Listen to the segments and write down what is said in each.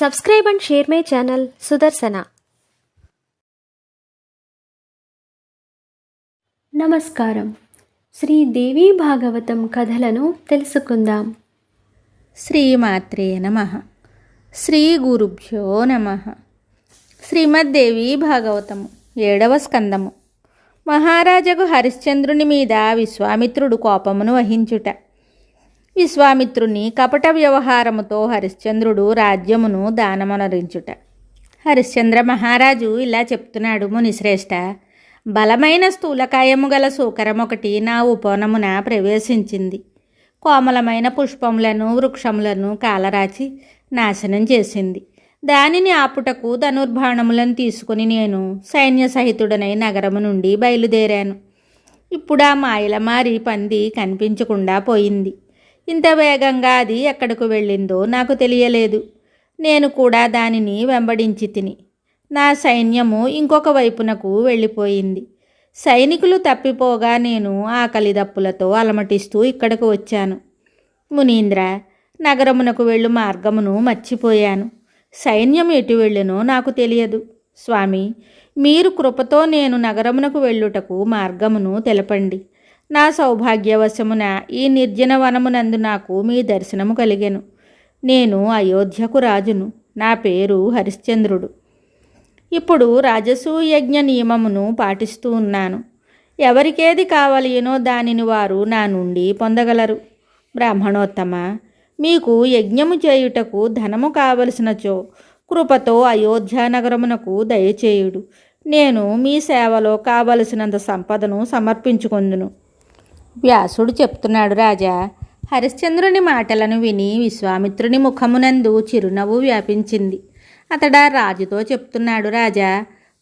Subscribe and share my channel Sudarsana. నమస్కారం. శ్రీ దేవి భాగవతం కథలను తెలుసుకుందాం. శ్రీమాత్రే నమః. శ్రీ గురుభ్యో నమః. శ్రీమద్దేవి భాగవతము 7వ స్కందము. మహారాజగు హరిశ్చంద్రుని మీద విశ్వామిత్రుడు కోపమును వహించుట. విశ్వామిత్రుని కపట వ్యవహారముతో హరిశ్చంద్రుడు రాజ్యమును దానమనరించుట. హరిశ్చంద్ర మహారాజు ఇలా చెప్తున్నాడు: మునిశ్రేష్ఠ, బలమైన స్థూలకాయము గల సూకరమొకటి నా ఉపవనమున ప్రవేశించింది. కోమలమైన పుష్పములను వృక్షములను కాలరాచి నాశనం చేసింది. దానిని ఆపుటకు ధనుర్బాణములను తీసుకుని నేను సైన్య సహితుడనై నగరము నుండి బయలుదేరాను. ఇప్పుడు ఆ మాయలమారి పంది కనిపించకుండా పోయింది. ఇంత వేగంగా అది ఎక్కడకు వెళ్ళిందో నాకు తెలియలేదు. నేను కూడా దానిని వెంబడించి తిని నా సైన్యము ఇంకొక వైపునకు వెళ్ళిపోయింది. సైనికులు తప్పిపోగా నేను ఆకలి దప్పులతో అలమటిస్తూ ఇక్కడకు వచ్చాను. మునీంద్ర, నగరమునకు వెళ్ళు మార్గమును మర్చిపోయాను. సైన్యం ఎటు వెళ్ళునో నాకు తెలియదు. స్వామి, మీరు కృపతో నేను నగరమునకు వెళ్ళుటకు మార్గమును తెలపండి. నా సౌభాగ్యవశమున ఈ నిర్జన వనమునందు నాకు మీ దర్శనము కలిగెను. నేను అయోధ్యకు రాజును. నా పేరు హరిశ్చంద్రుడు. ఇప్పుడు రాజసూయజ్ఞ నియమమును పాటిస్తూ ఉన్నాను. ఎవరికేది కావలియనో దానిని వారు నా నుండి పొందగలరు. బ్రాహ్మణోత్తమ, మీకు యజ్ఞము చేయుటకు ధనము కావలసినచో కృపతో అయోధ్య నగరమునకు దయచేయుడు. నేను మీ సేవలో కావలసినంత సంపదను సమర్పించుకొందును. వ్యాసుడు చెప్తున్నాడు: రాజా, హరిశ్చంద్రుని మాటలను విని విశ్వామిత్రుని ముఖమునందు చిరునవ్వు వ్యాపించింది. అతడా రాజుతో చెప్తున్నాడు: రాజా,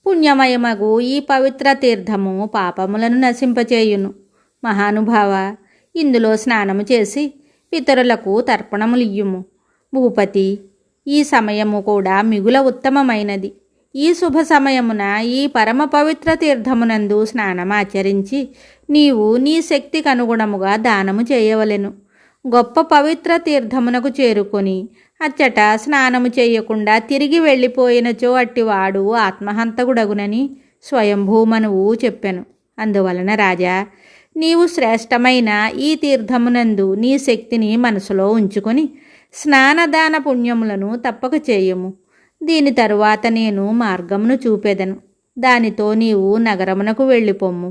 పుణ్యమయమగు ఈ పవిత్ర తీర్థము పాపములను నశింపచేయును. మహానుభావ, ఇందులో స్నానము చేసి పితరులకు తర్పణములియ్యుము. భూపతి, ఈ సమయము కూడా మిగుల ఉత్తమమైనది. ఈ శుభ సమయమున ఈ పరమ పవిత్ర తీర్థమునందు స్నానమాచరించి నీవు నీ శక్తికి అనుగుణముగా దానము చేయవలెను. గొప్ప పవిత్ర తీర్థమునకు చేరుకొని అచ్చట స్నానము చేయకుండా తిరిగి వెళ్ళిపోయినచో అట్టివాడు ఆత్మహంతకుడగునని స్వయంభూమనువు చెప్పెను. అందువలన రాజా, నీవు శ్రేష్టమైన ఈ తీర్థమునందు నీ శక్తిని మనసులో ఉంచుకొని స్నానదాన పుణ్యములను తప్పక చేయము. దీని తరువాత నేను మార్గమును చూపెదను. దానితో నీవు నగరమునకు వెళ్ళిపోమ్ము.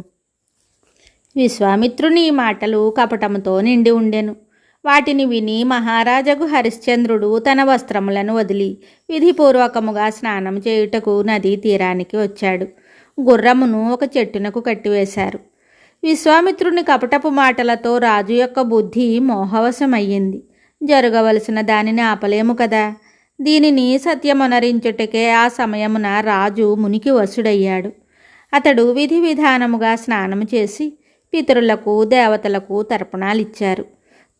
విశ్వామిత్రుని ఈ మాటలు కపటముతో నిండి ఉండెను. వాటిని విని మహారాజగు హరిశ్చంద్రుడు తన వస్త్రములను వదిలి విధిపూర్వకముగా స్నానం చేయుటకు నదీ తీరానికి వచ్చాడు. గుర్రమును ఒక చెట్టునకు కట్టివేశారు. విశ్వామిత్రుని కపటపు మాటలతో రాజు యొక్క బుద్ధి మోహవశమయ్యింది. జరగవలసిన దానిని ఆపలేము కదా. దీనిని సత్యమనరించుటకే ఆ సమయమున రాజు మునికి వశుడయ్యాడు. అతడు విధి విధానముగా స్నానము చేసి పితరులకు దేవతలకు తర్పణాలిచ్చారు.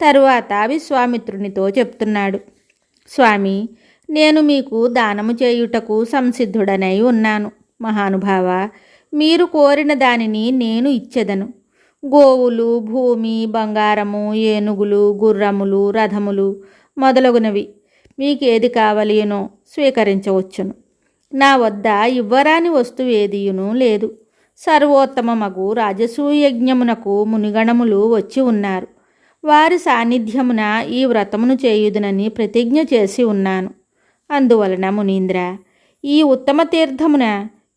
తరువాత విశ్వామిత్రునితో చెప్తున్నాడు: స్వామి, నేను మీకు దానము చేయుటకు సంసిద్ధుడనై ఉన్నాను. మహానుభావ, మీరు కోరిన దానిని నేను ఇచ్చెదను. గోవులు, భూమి, బంగారము, ఏనుగులు, గుర్రములు, రథములు మొదలగునవి మీకేది కావలియనో స్వీకరించవచ్చును. నా వద్ద ఇవ్వరాని వస్తువు ఏదియును లేదు. సర్వోత్తమమగు రాజసూయజ్ఞమునకు మునిగణములు వచ్చి ఉన్నారు. వారి సాన్నిధ్యమున ఈ వ్రతమును చేయుదునని ప్రతిజ్ఞ చేసి ఉన్నాను. అందువలన మునీంద్ర, ఈ ఉత్తమ తీర్థమున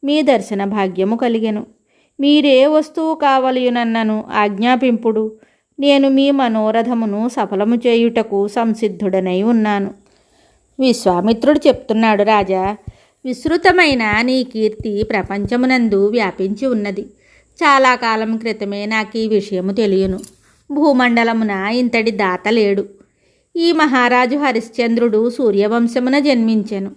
మీ దర్శన భాగ్యము కలిగెను. మీరే వస్తువు కావలియునన్నను ఆజ్ఞాపింపుడు. నేను మీ మనోరథమును సఫలము చేయుటకు సంసిద్ధుడనై ఉన్నాను. విశ్వామిత్రుడు చెప్తున్నాడు: రాజా, విస్తృతమైన నీ కీర్తి ప్రపంచమునందు వ్యాపించి ఉన్నది. చాలా కాలం క్రితమే నాకు ఈ విషయము తెలియను. భూమండలమున ఇంతటి దాత లేడు. ఈ మహారాజు హరిశ్చంద్రుడు సూర్యవంశమున జన్మించెను.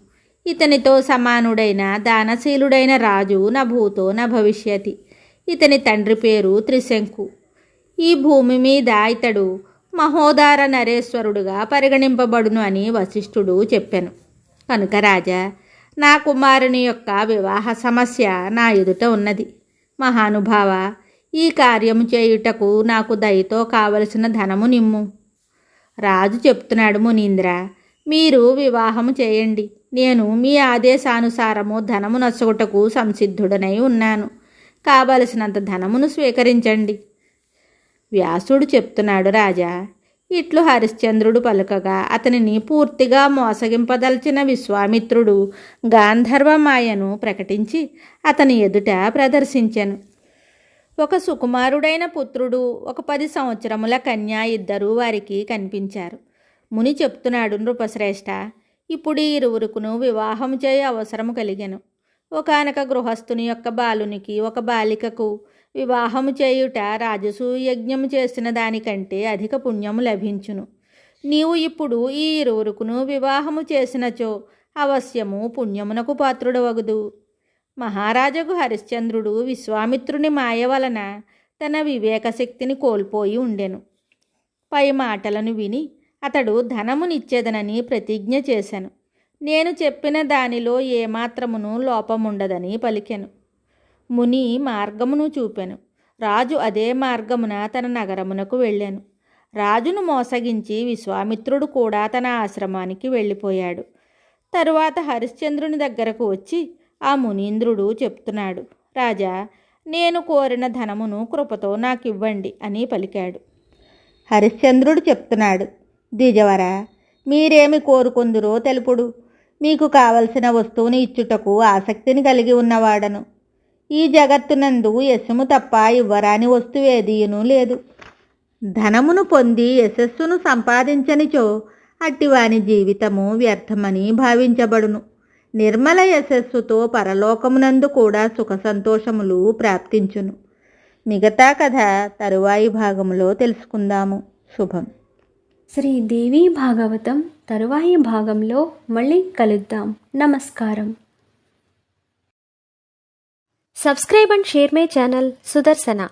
ఇతనితో సమానుడైన దానశీలుడైన రాజు నా భూతో నా భవిష్యతి. ఇతని తండ్రి పేరు త్రిశంకు. ఈ భూమి మీద ఇతడు మహోదార నరేశ్వరుడుగా పరిగణింపబడును అని వశిష్ఠుడు చెప్పెను. కనుక రాజా, నా కుమారుని యొక్క వివాహ సమస్య నా ఎదుట ఉన్నది. మహానుభావ, ఈ కార్యము చేయుటకు నాకు దయతో కావలసిన ధనము నిమ్ము. రాజు చెప్తున్నాడు: మునీంద్ర, మీరు వివాహము చేయండి. నేను మీ ఆదేశానుసారము ధనము నొసగుటకు సంసిద్ధుడనై ఉన్నాను. కావలసినంత ధనమును స్వీకరించండి. వ్యాసుడు చెప్తున్నాడు రాజా. ఇట్లు హరిశ్చంద్రుడు పలుకగా అతనిని పూర్తిగా మోసగింపదల్చిన విశ్వామిత్రుడు గాంధర్వ మాయను ప్రకటించి అతని ఎదుట ప్రదర్శించెను. ఒక సుకుమారుడైన పుత్రుడు, ఒక 10 సంవత్సరముల కన్య ఇద్దరూ వారికి కనిపించారు. ముని చెప్తున్నాడు, నృపశ్రేష్ఠ, ఇప్పుడు ఈ ఇరువురుకును వివాహం చేయ అవసరము కలిగెను. ఒకానొక గృహస్థుని యొక్క బాలునికి ఒక బాలికకు వివాహము చేయుట రాజసూయ యజ్ఞము చేసిన దానికంటే అధిక పుణ్యము లభించును. నీవు ఇప్పుడు ఈ ఇరువురుకును వివాహము చేసినచో అవశ్యము పుణ్యమునకు పాత్రుడవగుదు. మహారాజగు హరిశ్చంద్రుడు విశ్వామిత్రుని మాయ వలన తన వివేకశక్తిని కోల్పోయి ఉండెను. పై మాటలను విని అతడు ధనమునిచ్చేదనని ప్రతిజ్ఞ చేశాను. నేను చెప్పిన దానిలో ఏమాత్రమును లోపముండదని పలికెను. ముని మార్గమును చూపెను. రాజు అదే మార్గమున తన నగరమునకు వెళ్ళాను. రాజును మోసగించి విశ్వామిత్రుడు కూడా తన ఆశ్రమానికి వెళ్ళిపోయాడు. తరువాత హరిశ్చంద్రుని దగ్గరకు వచ్చి ఆ మునీంద్రుడు చెప్తున్నాడు, రాజా, నేను కోరిన ధనమును కృపతో నాకివ్వండి అని పలికాడు. హరిశ్చంద్రుడు చెప్తున్నాడు, ద్విజవర, మీరేమి కోరుకుందురో తెలుపుడు. మీకు కావలసిన వస్తువుని ఇచ్చుటకు ఆసక్తిని కలిగి ఉన్నవాడను. ఈ జగత్తునందు యశము తప్ప ఇవ్వరాని వస్తువేదీయును లేదు. ధనమును పొంది యశస్సును సంపాదించనిచో అట్టివాని జీవితము వ్యర్థమని భావించబడును. నిర్మల యశస్సుతో పరలోకమునందు కూడా సుఖ సంతోషములు ప్రాప్తించును. మిగతా కథ తరువాయి భాగములో తెలుసుకుందాము. శుభం. శ్రీ దేవీ భాగవతం తరువాయి భాగంలో మళ్ళీ కలుద్దాం. నమస్కారం. Subscribe and share my channel Sudarshana.